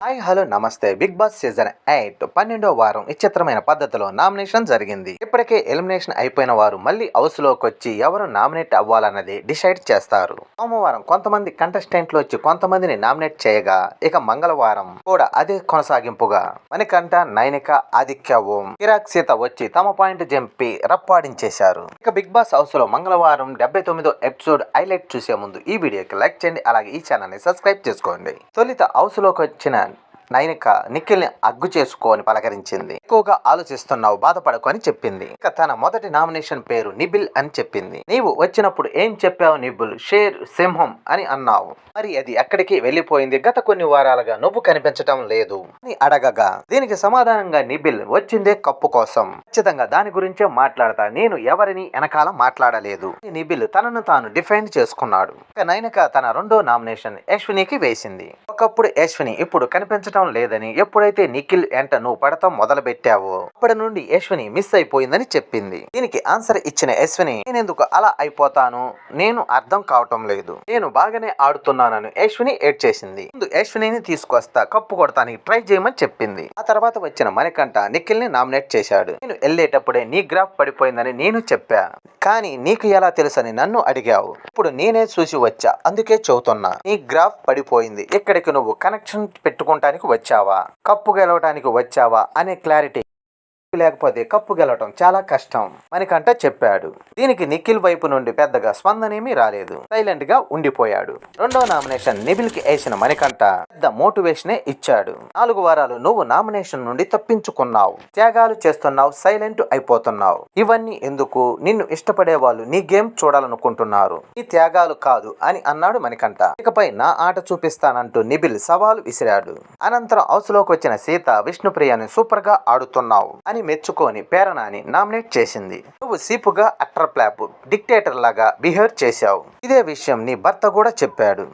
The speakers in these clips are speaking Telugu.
హాయ్ హలో నమస్తే. బిగ్ బాస్ సీజన్ 8 12వ వారం విచిత్రమైన పద్ధతిలో నామినేషన్ జరిగింది. ఇప్పటికే ఎలిమినేషన్ అయిపోయిన వారు మళ్ళీ హౌస్ లోకి వచ్చి ఎవరు నామినేట్ అవ్వాలన్నది డిసైడ్ చేస్తారు. సోమవారం కొంతమంది కంటెస్టెంట్లు వచ్చి కొంతమందిని నామినేట్ చేయగా, ఇక మంగళవారం కూడా అదే కొనసాగింపుగా మణికంఠ, నైనిక, ఆదిత్య ఓం, కిరాక్ సీత వచ్చి తమ పాయింట్ జంపి రప్పాడించేశారు. ఇక బిగ్ బాస్ హౌస్ లో మంగళవారం 79వ ఎపిసోడ్ హైలైట్ చూసే ముందు ఈ వీడియోకి లైక్ చేయండి. అలాగే ఈ ఛానల్ ని సబ్స్క్రైబ్ చేసుకోండి. తొలిత హౌస్ లోకి వచ్చిన నైనిక నిఖిల్ ని అగ్గు చేసుకొని పలకరించింది. ఎక్కువగా ఆలోచిస్తున్నావు, బాధపడకు అని చెప్పింది. ఇక తన మొదటి నామినేషన్ పేరు నిబిల్ అని చెప్పింది. నీవు వచ్చినప్పుడు ఏం చెప్పావు నిబిల్? షేర్ సింహం అని అన్నావు. మరి అది ఎక్కడికి వెళ్ళిపోయింది? గత కొన్ని వారాలుగా నువ్వు కనిపించటం లేదు అని అడగగా, దీనికి సమాధానంగా నిబిల్ వచ్చిందే కప్పు కోసం, ఖచ్చితంగా దాని గురించే మాట్లాడతా, నేను ఎవరిని వెనకాల మాట్లాడలేదు. నిబిల్ తనను తాను డిఫెండ్ చేసుకున్నాడు. ఇక నైనిక తన రెండో నామినేషన్ యశ్వినికి వేసింది. ఒకప్పుడు యశ్విని ఇప్పుడు కనిపించడం లేదని, ఎప్పుడైతే నిఖిల్ ఎంట నువ్వు పడతాం మొదలు పెట్టావో అప్పటి నుండి యశ్విని మిస్ అయిపోయిందని చెప్పింది. దీనికి ఆన్సర్ ఇచ్చిన యశ్విని, నేనెందుకు అలా అయిపోతాను, నేను అర్థం కావటం లేదు, నేను బాగానే ఆడుతున్నానని యశ్విని ఏడ్ చేసింది. ముందు యశ్విని తీసుకొస్తా, కప్పు కొడతానికి ట్రై చేయమని చెప్పింది. ఆ తర్వాత వచ్చిన మణికంఠ నిఖిల్ ని నామినేట్ చేశాడు. నేను వెళ్ళేటప్పుడే నీ గ్రాఫ్ పడిపోయిందని నేను చెప్పా, కానీ నీకు ఎలా తెలుసని నన్ను అడిగావు. ఇప్పుడు నేనే చూసి వచ్చా, అందుకే చెబుతున్నా, నీ గ్రాఫ్ పడిపోయింది. ఇక్కడికి నువ్వు కనెక్షన్ పెట్టుకుంటానికి వచ్చావా, కప్పు గెలవడానికి వచ్చావా అనే క్లారిటీ లేకపోతే కప్పు గెలవటం చాలా కష్టం మణికంఠ చెప్పాడు. దీనికి నిఖిల్ వైపు నుండి పెద్దగా స్పందనేమీ రాలేదు, సైలెంట్ గా ఉండిపోయాడు. రెండో నామినేషన్ నిబిల్ కి వేసిన మణికంఠ పెద్ద మోటివేషనే ఇచ్చాడు. 4 వారాలు నువ్వు నామినేషన్ నుండి తప్పించుకున్నావు, త్యాగాలు చేస్తున్నావు, సైలెంట్ అయిపోతున్నావు. ఇవన్నీ ఎందుకు? నిన్ను ఇష్టపడే వాళ్ళు నీ గేమ్ చూడాలనుకుంటున్నారు, ఈ త్యాగాలు కాదు అని అన్నాడు మణికంఠ. ఇకపై నా ఆట చూపిస్తానంటూ నిబిల్ సవాలు విసిరాడు. అనంతరం హౌస్ లోకి వచ్చిన సీత, విష్ణుప్రియని సూపర్ గా ఆడుతున్నావు అని మెచ్చుకొని పేరణాని నామినేట్ చేసింది. నువ్వు సీపుగా అట్రప్లాప్ డిక్టేటర్ లాగా బిహేవ్ చేశావు. ఇదే విషయం నీ భర్త కూడా చెప్పాడు.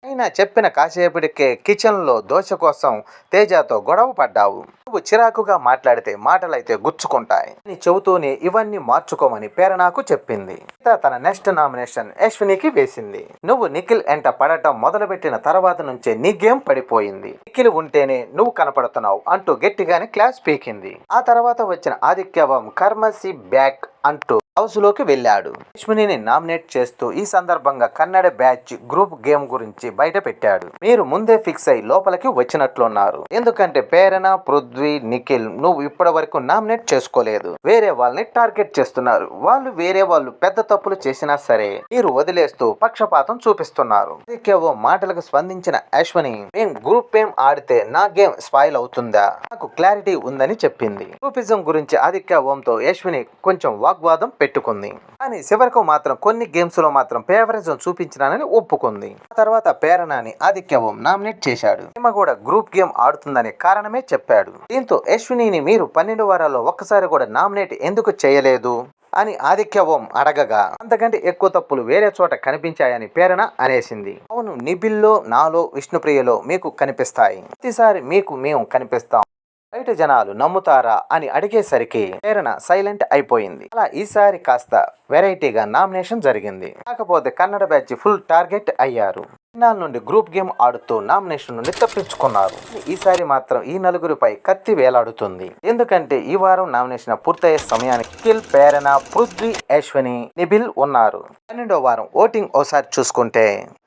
అయినా చెప్పిన కాసేపటికే కిచెన్ లో దోశ కోసం తేజతో గొడవ పడ్డావు. నువ్వు చిరాకుగా మాట్లాడితే మాటలైతే గుచ్చుకుంటాయి అని చెబుతూనే ఇవన్నీ మార్చుకోమని పేరణకు చెప్పింది. తన నెక్స్ట్ నామినేషన్ యశ్వినికి వేసింది. నువ్వు నిఖిల్ ఎంట పడటం మొదలుపెట్టిన తర్వాత నుంచే నీ గేమ్ పడిపోయింది. నిఖిల్ ఉంటేనే నువ్వు కనపడుతున్నావు అంటూ గట్టిగానే క్లాస్ పీకింది. ఆ తర్వాత వచ్చిన ఆదిత్యవం కర్మసి బ్యాక్ అంటూ హౌస్ లోకి వెళ్ళాడు. యశ్విని నామినేట్ చేస్తూ ఈ సందర్భంగా కన్నడ బ్యాచ్ గ్రూప్ గేమ్ గురించి బయట పెట్టాడు. మీరు ముందే ఫిక్స్ అయి లోపలికి వచ్చినట్లున్నారు, ఎందుకంటే పేరణ, పృథ్వీ, నిఖిల్ నువ్వు ఇప్పటి వరకు నామినేట్ చేసుకోలేదు, వేరే వాళ్ళని టార్గెట్ చేస్తున్నారు. వాళ్ళు వేరే వాళ్ళు పెద్ద తప్పులు చేసినా సరే మీరు వదిలేస్తూ పక్షపాతం చూపిస్తున్నారు. ఆదిత్యవో మాటలకు స్పందించిన యశ్విని, మేం గ్రూప్ గేమ్ ఆడితే నా గేమ్ స్పాయిల్ అవుతుందా, నాకు క్లారిటీ ఉందని చెప్పింది. గ్రూపిజం గురించి ఆదిత్య ఓంతో యశ్విని కొంచెం వాగ్వాదం పెట్టుకుంది. కానీ చివరకు మాత్రం కొన్ని గేమ్స్ లో మాత్రం ఫేవరిజం చూపించినానని ఒప్పుకుంది. ఆ తర్వాత పేరణాని ఆదిత్య ఓం నామినేట్ చేశాడు. ఈమె కూడా గ్రూప్ గేమ్ ఆడుతుందనే కారణమే చెప్పాడు. దీంతో యశ్విని మీరు 12 వారాల్లో ఒక్కసారి కూడా నామినేట్ ఎందుకు చేయలేదు అని ఆదిత్య ఓం అడగగా, అంతకంటే ఎక్కువ తప్పులు వేరే చోట కనిపించాయని పేరణ అనేసింది. అవును, నిబిల్లో, నాలో, విష్ణుప్రియలో మీకు కనిపిస్తాయి, ప్రతిసారి మీకు మేము కనిపిస్తాం, బయట జనాలు నమ్ముతారా అని అడిగేసరికి పేరణ సైలెంట్ అయిపోయింది. అలా ఈసారి కాస్త వెరైటీగా నామినేషన్ జరిగింది. కాకపోతే కన్నడ బ్యాచ్ ఫుల్ టార్గెట్ అయ్యారు. ఫైనల్ నుండి గ్రూప్ గేమ్ ఆడుతూ నామినేషన్ నుండి తప్పించుకున్నారు. ఈసారి మాత్రం ఈ నలుగురిపై కత్తి వేలాడుతుంది. ఎందుకంటే ఈ వారం నామినేషన్ పూర్తయ్యే సమయానికి నిఖిల్, పేరణ, పృథ్వీ, యశ్విని, నిబిల్ ఉన్నారు. 12వ వారం ఓటింగ్ ఓసారి చూసుకుంటే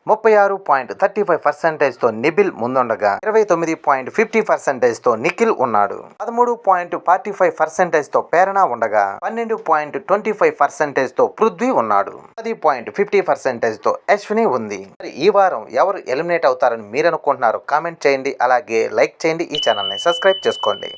36.35% తో నిబిల్ ముందుండగా 29.50% తో నిఖిల్ ఉన్నాడు. 13.45% తో పేరణ ఉండగా 12.25% తో పృథ్వీ ఉన్నాడు. 10.50% తో యశ్విని ఉంది. మరి ఈ వారం ఎవరు ఎలిమినేట్ అవుతారని మీరు అనుకుంటున్నారు? కామెంట్ చేయండి. అలాగే లైక్ చేయండి. ఈ ఛానల్ ని సబ్స్క్రైబ్ చేసుకోండి.